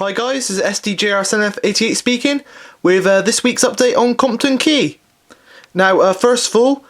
Hi guys, this is SDJRSNF88 speaking with this week's update on Compton Quay. Now, first of all,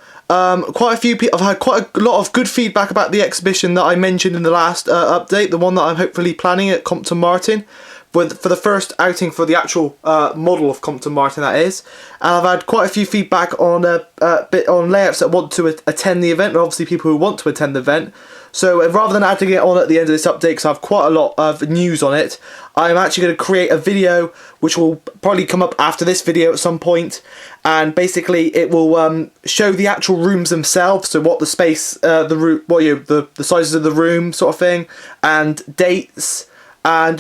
quite a few people, I've had quite a lot of good feedback about the exhibition that I mentioned in the last update, the one that I'm hopefully planning at Compton Martin, for the first outing for the actual model of Compton Martin, that is. And I've had quite a few feedback on layouts that want to attend the event, and obviously people who want to attend the event. So rather than adding it on at the end of this update, because I have quite a lot of news on it, I'm actually going to create a video which will probably come up after this video at some point, and basically it will show the actual rooms themselves, so what the space, the sizes of the room sort of thing, and dates, and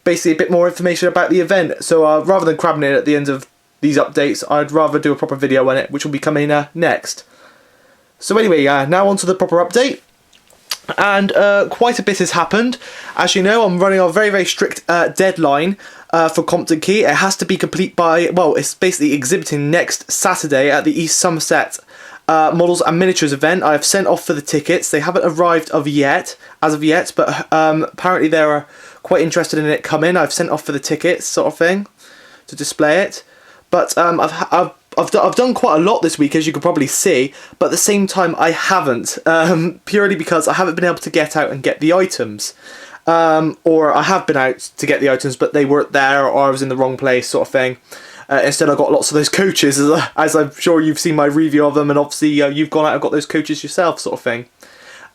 basically a bit more information about the event. So rather than cramming it at the end of these updates, I'd rather do a proper video on it, which will be coming next. So anyway, now on to the proper update. And quite a bit has happened. As you know, I'm running a very, very strict deadline for Compton Quay. It has to be complete by, well, it's basically exhibiting next Saturday at the East Somerset Models and Miniatures event. I have sent off for the tickets. They haven't arrived as of yet, but apparently they're quite interested in it coming. I've sent off for the tickets, sort of thing, to display it. But I've done quite a lot this week, as you can probably see, but at the same time I haven't, purely because I haven't been able to get out and get the items. Or I have been out to get the items, but they weren't there, or I was in the wrong place, sort of thing. Instead I got lots of those coaches, as I'm sure you've seen my review of them, and obviously you've gone out and got those coaches yourself, sort of thing.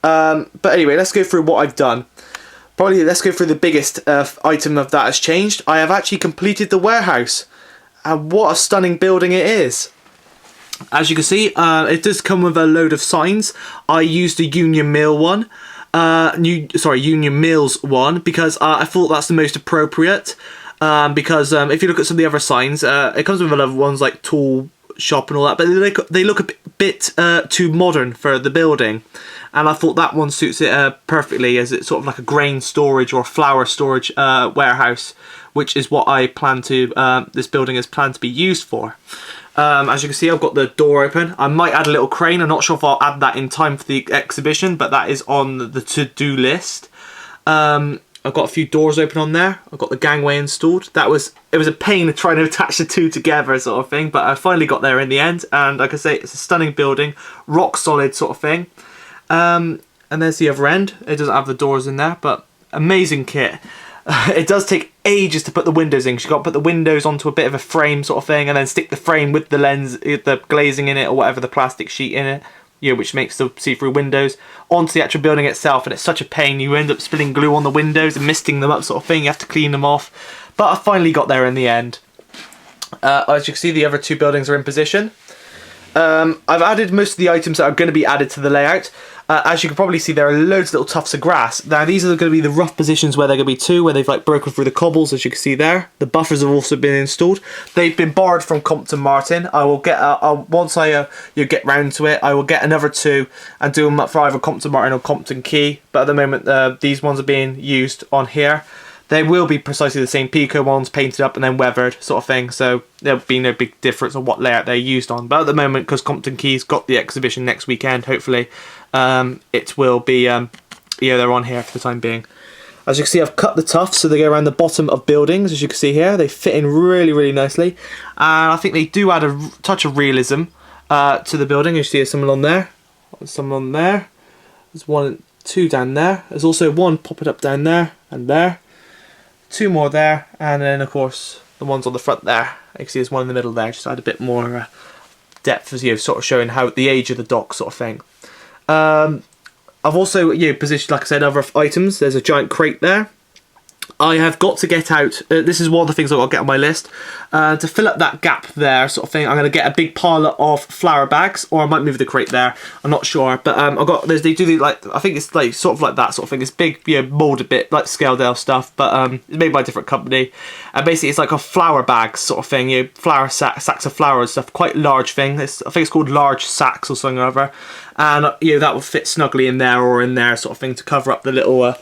But anyway, let's go through what I've done. Probably let's go through the biggest item of that has changed. I have actually completed the warehouse. And what a stunning building it is. As you can see, it does come with a load of signs. I used the Union Mill one. Union Mills one, because I thought that's the most appropriate. Because if you look at some of the other signs, it comes with other ones like Tool Shop and all that, but they look a bit too modern for the building. And I thought that one suits it perfectly, as it's sort of like a grain storage or flour storage warehouse, which is what I plan to, this building is planned to be used for. As you can see, I've got the door open. I might add a little crane. I'm not sure if I'll add that in time for the exhibition, but that is on the to-do list. I've got a few doors open on there. I've got the gangway installed. It was a pain trying to attach the two together, sort of thing, but I finally got there in the end. And like I say, it's a stunning building, rock solid sort of thing. And there's the other end. It doesn't have the doors in there, but amazing kit. It does take ages to put the windows in. You've got to put the windows onto a bit of a frame sort of thing, and then stick the frame with the lens, the glazing in it, or whatever, the plastic sheet in it, which makes the see-through windows, onto the actual building itself. And it's such a pain. You end up spilling glue on the windows and misting them up, sort of thing. You have to clean them off. But I finally got there in the end. As you can see, the other two buildings are in position. I've added most of the items that are going to be added to the layout. As you can probably see, there are loads of little tufts of grass. Now, these are going to be the rough positions where they're going to be too, where they've like broken through the cobbles, as you can see there. The buffers have also been installed. They've been borrowed from Compton Martin. I will get once I get round to it, I will get another two and do them up for either Compton Martin or Compton Quay. But at the moment, these ones are being used on here. They will be precisely the same Pico ones, painted up and then weathered, sort of thing. So there'll be no big difference on what layout they're used on. But at the moment, because Compton Quay's got the exhibition next weekend, hopefully, it will be, they're on here for the time being. As you can see, I've cut the tufts so they go around the bottom of buildings, as you can see here. They fit in really, really nicely. And I think they do add a touch of realism to the building. You see there's someone on there. Someone on there. There's two down there. There's also one popping up down there and there. Two more there, and then of course the ones on the front there. You can see there's one in the middle there, just add a bit more depth, as sort of showing how the age of the dock, sort of thing. I've also positioned, like I said, other items. There's a giant crate there. I have got to get out, this is one of the things I've got to get on my list, to fill up that gap there, sort of thing. I'm going to get a big pile of flour bags, or I might move the crate there, I'm not sure, but I've got, they do the, like, I think it's like sort of like that sort of thing. It's big, moulded bit, like Scaledale stuff, but it's made by a different company, and basically it's like a flour bag sort of thing, flour sacks of flour and stuff, quite large thing. I think it's called large sacks or something or other, and that will fit snugly in there or in there, sort of thing, to cover up the little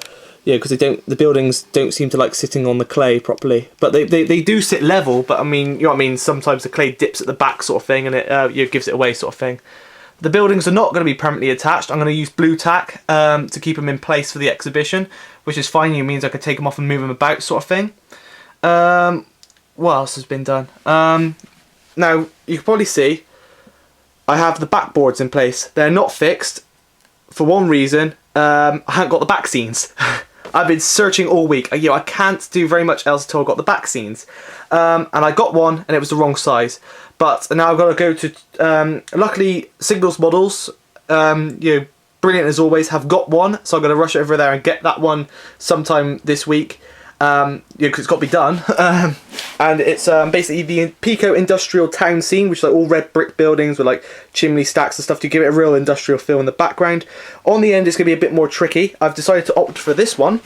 because the buildings don't seem to like sitting on the clay properly, but they do sit level. But I mean, sometimes the clay dips at the back, sort of thing, and it gives it away, sort of thing. The buildings are not going to be permanently attached. I'm going to use blue tack to keep them in place for the exhibition, which is fine. It means I could take them off and move them about, sort of thing. What else has been done? Now, you can probably see I have the backboards in place. They're not fixed for one reason. I haven't got the back scenes. I've been searching all week. I can't do very much else until I got the back scenes. And I got one and it was the wrong size. But now I've got to go to, luckily Signals Models, brilliant as always, have got one. So I'm going to rush over there and get that one sometime this week. Because it's got to be done. And it's basically the Pico industrial town scene, which is like all red brick buildings with like chimney stacks and stuff to give it a real industrial feel in the background. On the end it's going to be a bit more tricky. I've decided to opt for this one.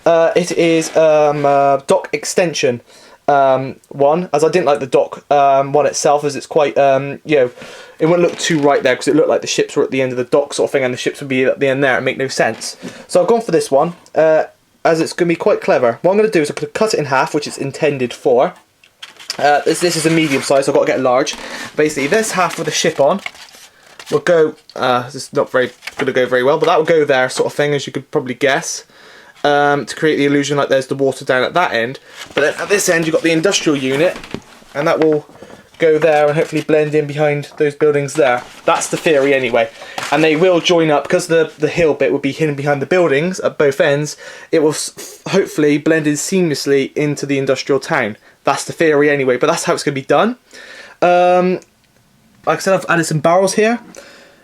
It is dock extension one, as I didn't like the dock one itself, as it's quite, it wouldn't look too right there because it looked like the ships were at the end of the dock sort of thing and the ships would be at the end there. It make no sense. So I've gone for this one. As it's going to be quite clever. What I'm going to do is I'm going to cut it in half, which it's intended for. This is a medium size, so I've got to get large. Basically, this half with the ship on will go, this is not very going to go very well, but that will go there sort of thing, as you could probably guess, to create the illusion like there's the water down at that end. But then at this end, you've got the industrial unit, and that will go there and hopefully blend in behind those buildings there. That's the theory anyway. And they will join up, because the hill bit will be hidden behind the buildings at both ends. It will hopefully blend in seamlessly into the industrial town. That's the theory anyway, but that's how it's going to be done. Like I said, I've added some barrels here.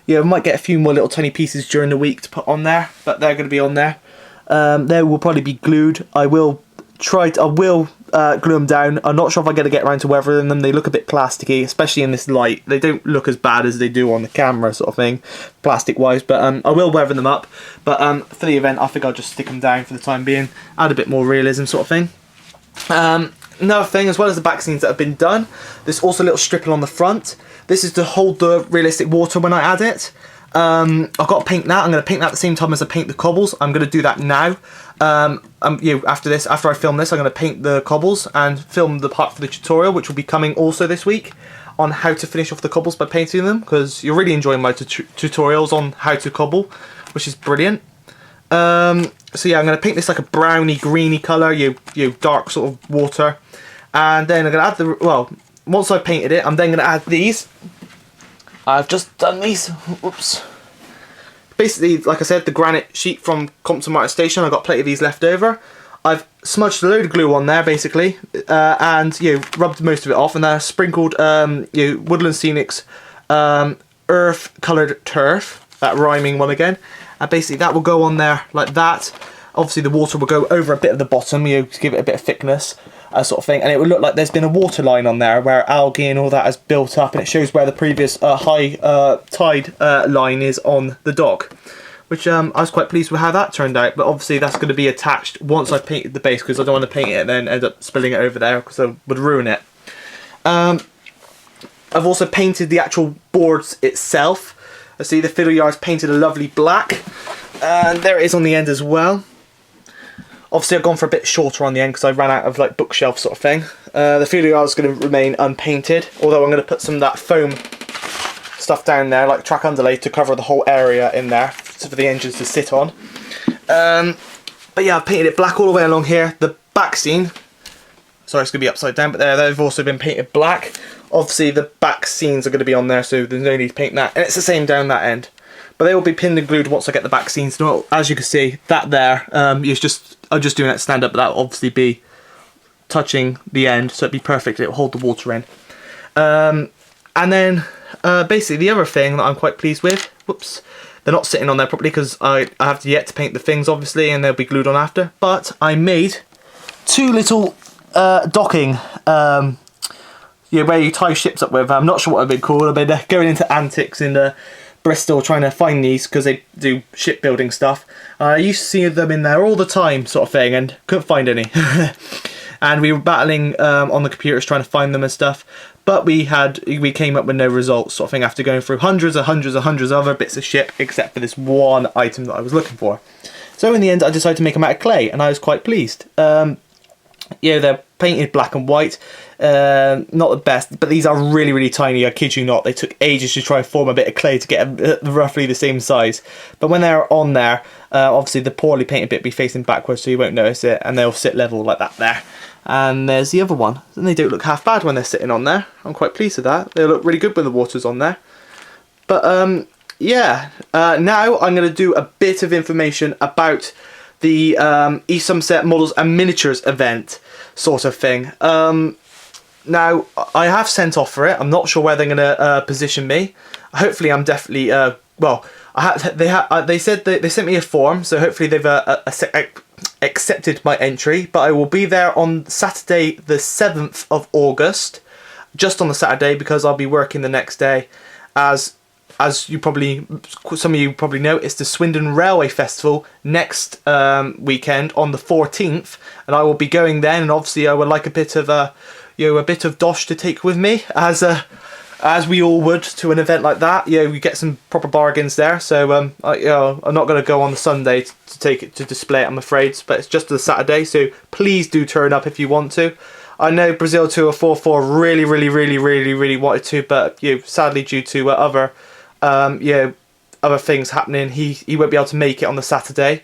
We might get a few more little tiny pieces during the week to put on there, but they're going to be on there. They will probably be glued. I will glue them down. I'm not sure if I'm going to get around to weathering them. They look a bit plasticky, especially in this light. They don't look as bad as they do on the camera sort of thing, plastic wise, but I will weather them up. But for the event, I think I'll just stick them down for the time being, add a bit more realism sort of thing. Another thing, as well as the back scenes that have been done, there's also a little stripping on the front. This is to hold the realistic water when I add it. I've got to paint that. I'm going to paint that at the same time as I paint the cobbles. I'm going to do that now. After I film this, I'm going to paint the cobbles and film the part for the tutorial, which will be coming also this week, on how to finish off the cobbles by painting them, because you're really enjoying my tutorials on how to cobble, which is brilliant. So yeah, I'm going to paint this like a browny, greeny colour, dark sort of water, and then I'm going to add once I've painted it, I'm then going to add these. I've just done these. Whoops. Basically, like I said, the granite sheet from Compton Station. I've got plenty of these left over. I've smudged a load of glue on there, basically, and rubbed most of it off, and then I sprinkled Woodland Scenics earth-coloured turf, that rhyming one again, and basically that will go on there like that. Obviously, the water will go over a bit of the bottom, to give it a bit of thickness. Sort of thing, and it would look like there's been a water line on there where algae and all that has built up, and it shows where the previous high tide line is on the dock, which I was quite pleased with how that turned out. But obviously that's going to be attached once I've painted the base, because I don't want to paint it and then end up spilling it over there, because I would ruin it. I've also painted the actual boards itself. I see the fiddle yard's painted a lovely black, and there it is on the end as well. Obviously I've gone for a bit shorter on the end because I ran out of like bookshelf sort of thing. The fiddle yard is going to remain unpainted, although I'm going to put some of that foam stuff down there, like track underlay, to cover the whole area in there for the engines to sit on. But yeah, I've painted it black all the way along here. The back scene, sorry it's going to be upside down, but they've also been painted black. Obviously the back scenes are going to be on there, so there's no need to paint that, and it's the same down that end. But they will be pinned and glued once I get the back scenes. Well, as you can see, that there is just, I'm just doing that stand up, but that will obviously be touching the end, so it'd be perfect. It will hold the water in. And then basically the other thing that I'm quite pleased with, whoops, they're not sitting on there properly because I have yet to paint the things obviously, and they'll be glued on after. But I made two little docking, where you tie ships up with. I'm not sure what they've been called. I've been going into antics in Bristol trying to find these because they do shipbuilding stuff. I used to see them in there all the time sort of thing, and couldn't find any. And we were battling on the computers trying to find them and stuff, but we came up with no results sort of thing after going through hundreds of other bits of ship, except for this one item that I was looking for. So in the end I decided to make them out of clay, and I was quite pleased. They're painted black and white. Not the best, but these are really, really tiny. I kid you not. They took ages to try and form a bit of clay to get them roughly the same size. But when they're on there, obviously the poorly painted bit will be facing backwards, so you won't notice it, and they'll sit level like that there. And there's the other one, and they don't look half bad when they're sitting on there. I'm quite pleased with that. They look really good when the water's on there. But yeah, now I'm going to do a bit of information about the East Somerset Models and Miniatures event sort of thing. Now, I have sent off for it. I'm not sure where they're going to position me. Hopefully, I'm definitely well. They said they sent me a form, so hopefully they've accepted my entry. But I will be there on Saturday, the 7th of August, just on the Saturday, because I'll be working the next day. As you probably, some of you probably know, it's the Swindon Railway Festival next weekend on the 14th, and I will be going then. And obviously, I would like a bit of a bit of dosh to take with me, as we all would to an event like that. You get some proper bargains there. So I'm not going to go on the Sunday to take it to display it, I'm afraid, but it's just the Saturday. So please do turn up if you want to. I know Brazil 2044 really wanted to, but sadly due to other things happening, he won't be able to make it on the Saturday.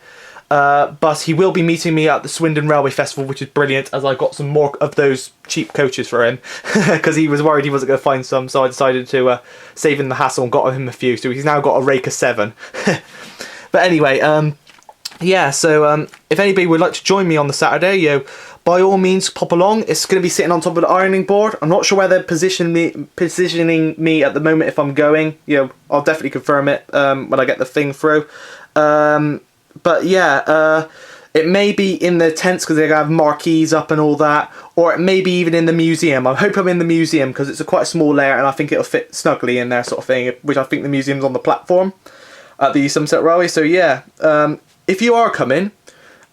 But he will be meeting me at the Swindon Railway Festival, which is brilliant, as I got some more of those cheap coaches for him, because he was worried he wasn't going to find some, so I decided to save him the hassle and got him a few, so he's now got a rake of 7. But anyway, yeah, so if anybody would like to join me on the Saturday, by all means pop along. It's going to be sitting on top of the ironing board. I'm not sure where they're positioning me at the moment if I'm going. I'll definitely confirm it when I get the thing through. But yeah, it may be in the tents because they have marquees up and all that, or it may be even in the museum. I hope I'm in the museum because it's quite a small layer and I think it'll fit snugly in there, sort of thing, which I think the museum's on the platform at the Somerset Railway. So yeah, if you are coming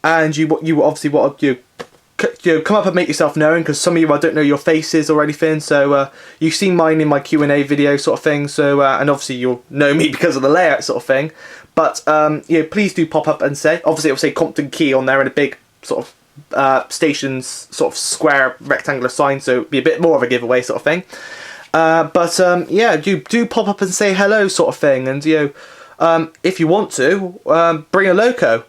and you obviously want to come up and make yourself known, because some of you, I don't know your faces or anything, so you've seen mine in my Q&A video sort of thing, so and obviously you'll know me because of the layout sort of thing. But please do pop up and say. Obviously it'll say Compton Quay on there in a big sort of stations sort of square rectangular sign, so it'll be a bit more of a giveaway sort of thing. But yeah, do pop up and say hello sort of thing, and if you want to, bring a loco.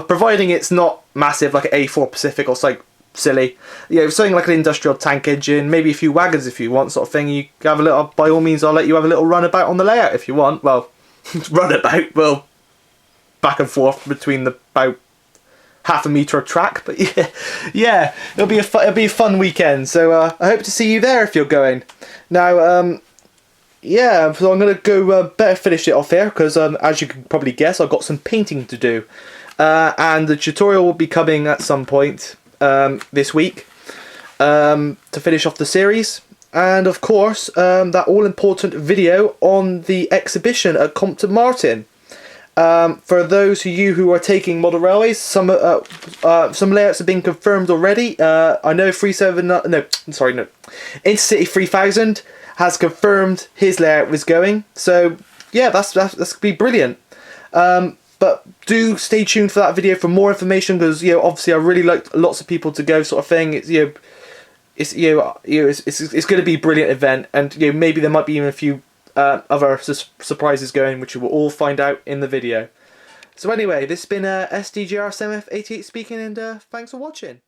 Providing it's not massive like an A4 Pacific or something silly. Something like an industrial tank engine, maybe a few wagons if you want, sort of thing. You have a little, by all means, I'll let you have a little runabout on the layout if you want. Well, runabout, well, back and forth between about half a metre of track, but yeah, it'll be a fun weekend. So I hope to see you there if you're going. Now, yeah, so I'm gonna go better finish it off here because as you can probably guess, I've got some painting to do. And the tutorial will be coming at some point this week to finish off the series, and of course that all-important video on the exhibition at Compton Martin. For those of you who are taking model railways, some layouts have been confirmed already. I know Intercity 3000 has confirmed his layout was going, so yeah, that's gonna be brilliant. But do stay tuned for that video for more information, because obviously I really like lots of people to go, sort of thing. It's it's going to be a brilliant event, and maybe there might be even a few other surprises going, which you will all find out in the video. So anyway, this has been SDGR7F88 speaking, and thanks for watching.